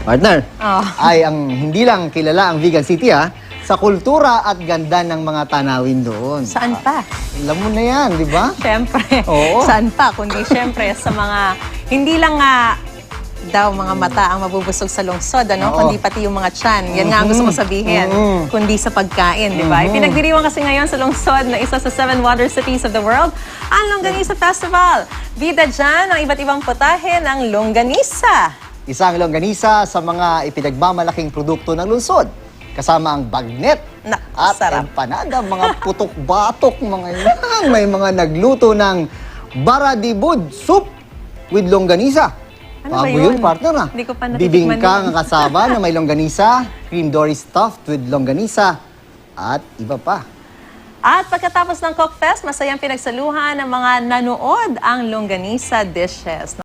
Partner, Oh. ay ang hindi lang kilala ang Vigan City sa kultura at ganda ng mga tanawin doon. Saan pa? Alam mo na yan, di ba? Siyempre. Oo. Saan pa? Kundi siyempre sa mga, hindi lang nga daw mga mata ang mabubusog sa lungsod, ano? Oo. Kundi pati yung mga tiyan. Yan nga ang gusto ko sabihin. Kundi sa pagkain, di ba? Pinagdiriwang kasi ngayon sa lungsod na isa sa 7 water cities of the world, ang Longganisa Festival. Bida dyan ang iba't ibang putahe ng longganisa. Isang longganisa sa mga ipinagmamalaking produkto ng lungsod. Kasama ang bagnet at Sarap. empanada, mga putok-batok, mga yan. May mga nagluto ng baradibud soup with longganisa. Ano ba Bago yun? yun, partner Hindi ko pa natitikman Bibingka yun. ang kasama na may longganisa, cream dory stuffed with longganisa, at iba pa. At pagkatapos ng Cook Fest, masayang pinagsaluhan ng mga nanood ang longganisa dishes.